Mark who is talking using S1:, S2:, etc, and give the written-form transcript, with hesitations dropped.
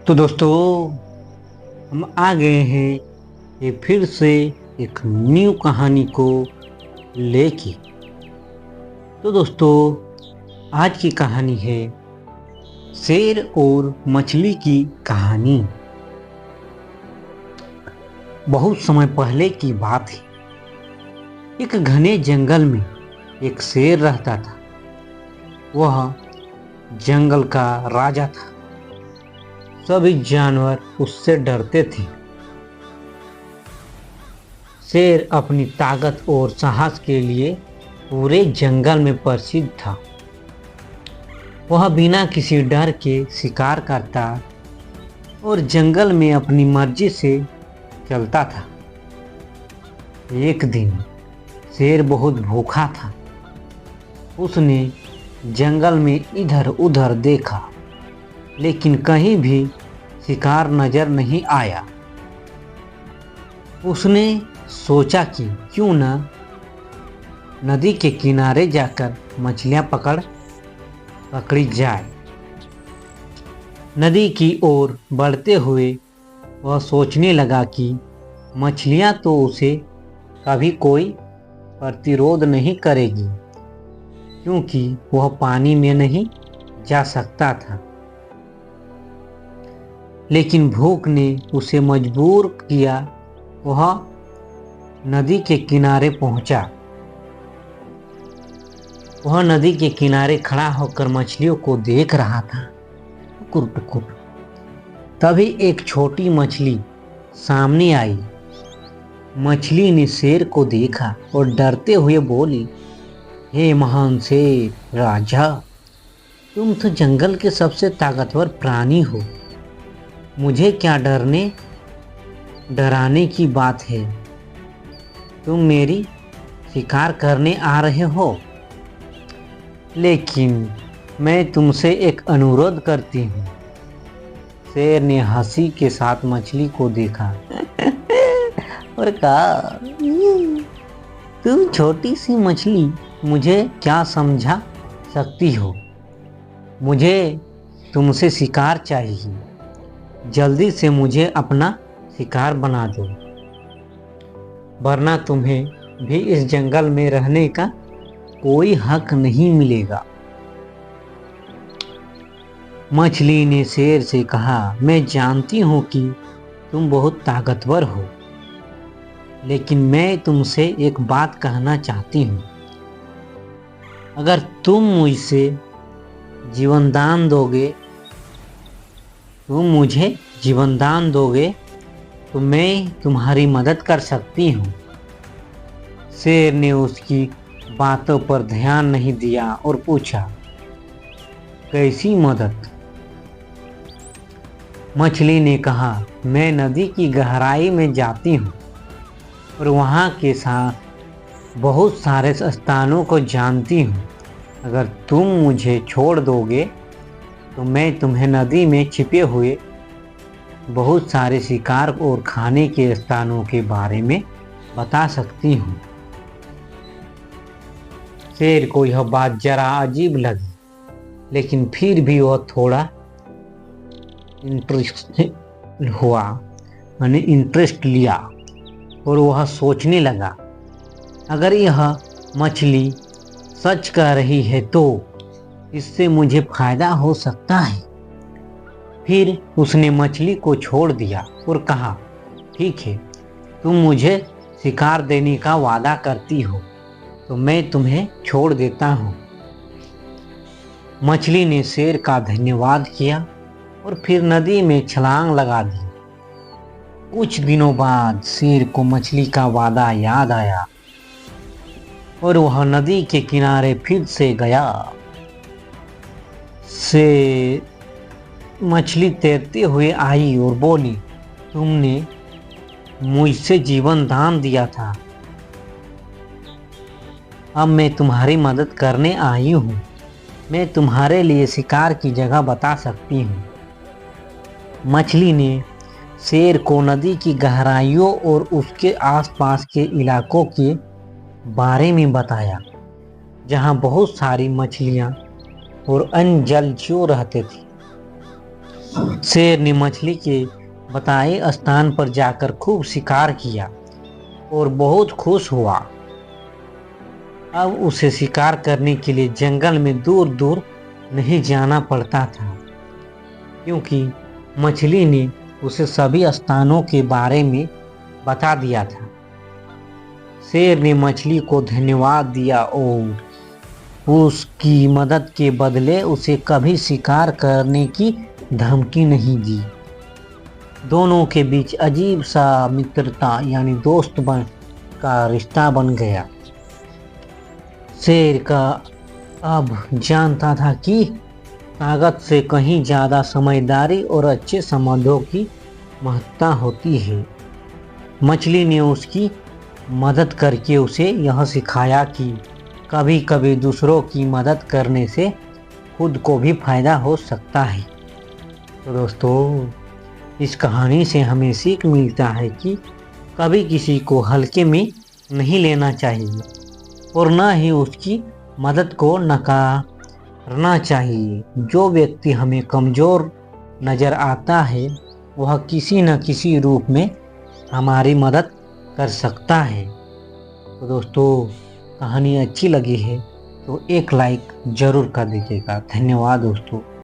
S1: तो दोस्तों हम आ गए हैं ये फिर से एक न्यू कहानी को लेके। तो दोस्तों आज की कहानी है शेर और मछली की कहानी। बहुत समय पहले की बात है। एक घने जंगल में एक शेर रहता था। वह जंगल का राजा था। सभी जानवर उससे डरते थे। शेर अपनी ताकत और साहस के लिए पूरे जंगल में प्रसिद्ध था। वह बिना किसी डर के शिकार करता और जंगल में अपनी मर्जी से चलता था। एक दिन शेर बहुत भूखा था। उसने जंगल में इधर उधर देखा, लेकिन कहीं भी शिकार नजर नहीं आया। उसने सोचा कि क्यों न नदी के किनारे जाकर मछलियां पकड़ी जाए। नदी की ओर बढ़ते हुए वह सोचने लगा कि मछलियां तो उसे कभी कोई प्रतिरोध नहीं करेगी, क्योंकि वह पानी में नहीं जा सकता था। लेकिन भूख ने उसे मजबूर किया। वह नदी के किनारे पहुंचा। वह नदी के किनारे खड़ा होकर मछलियों को देख रहा था। टुकुर टुकुर। तभी एक छोटी मछली सामने आई। मछली ने शेर को देखा और डरते हुए बोली, हे महान शेर राजा, तुम तो जंगल के सबसे ताकतवर प्राणी हो। मुझे क्या डराने की बात है। तुम मेरी शिकार करने आ रहे हो, लेकिन मैं तुमसे एक अनुरोध करती हूँ। शेर ने हंसी के साथ मछली को देखा और कहा, तुम छोटी सी मछली मुझे क्या समझा सकती हो। मुझे तुमसे शिकार चाहिए। जल्दी से मुझे अपना शिकार बना दो, वरना तुम्हें भी इस जंगल में रहने का कोई हक नहीं मिलेगा। मछली ने शेर से कहा, मैं जानती हूँ कि तुम बहुत ताकतवर हो, लेकिन मैं तुमसे एक बात कहना चाहती हूँ। अगर तुम मुझे जीवन दान दोगे तो मैं तुम्हारी मदद कर सकती हूँ। शेर ने उसकी बातों पर ध्यान नहीं दिया और पूछा, कैसी मदद? मछली ने कहा, मैं नदी की गहराई में जाती हूँ और वहाँ के साथ बहुत सारे स्थानों को जानती हूँ। अगर तुम मुझे छोड़ दोगे तो मैं तुम्हें नदी में छिपे हुए बहुत सारे शिकार और खाने के स्थानों के बारे में बता सकती हूँ। शेर को यह बात जरा अजीब लगी, लेकिन फिर भी वह थोड़ा इंटरेस्ट लिया और वह सोचने लगा, अगर यह मछली सच कह रही है तो इससे मुझे फायदा हो सकता है। फिर उसने मछली को छोड़ दिया और कहा, ठीक है, तुम मुझे शिकार देने का वादा करती हो तो मैं तुम्हें छोड़ देता हूँ। मछली ने शेर का धन्यवाद किया और फिर नदी में छलांग लगा दी। कुछ दिनों बाद शेर को मछली का वादा याद आया और वह नदी के किनारे फिर से गया। मछली तैरते हुए आई और बोली, तुमने मुझसे जीवन दान दिया था। अब मैं तुम्हारी मदद करने आई हूँ। मैं तुम्हारे लिए शिकार की जगह बता सकती हूँ। मछली ने शेर को नदी की गहराइयों और उसके आसपास के इलाकों के बारे में बताया, जहाँ बहुत सारी मछलियाँ और अन्य जलचर रहते थे। शेर ने मछली के बताए स्थान पर जाकर खूब शिकार किया और बहुत खुश हुआ। अब उसे शिकार करने के लिए जंगल में दूर दूर नहीं जाना पड़ता था, क्योंकि मछली ने उसे सभी स्थानों के बारे में बता दिया था। शेर ने मछली को धन्यवाद दिया और उसकी मदद के बदले उसे कभी शिकार करने की धमकी नहीं दी। दोनों के बीच अजीब सा मित्रता यानी दोस्त का रिश्ता बन गया। शेर का अब जानता था कि ताकत से कहीं ज़्यादा समझदारी और अच्छे संबंधों की महत्ता होती है। मछली ने उसकी मदद करके उसे यह सिखाया कि कभी कभी दूसरों की मदद करने से खुद को भी फायदा हो सकता है। तो दोस्तों, इस कहानी से हमें सीख मिलता है कि कभी किसी को हल्के में नहीं लेना चाहिए और न ही उसकी मदद को नकारना चाहिए। जो व्यक्ति हमें कमज़ोर नज़र आता है वह किसी न किसी रूप में हमारी मदद कर सकता है। तो दोस्तों, कहानी अच्छी लगी है तो एक लाइक ज़रूर कर दीजिएगा। धन्यवाद दोस्तों।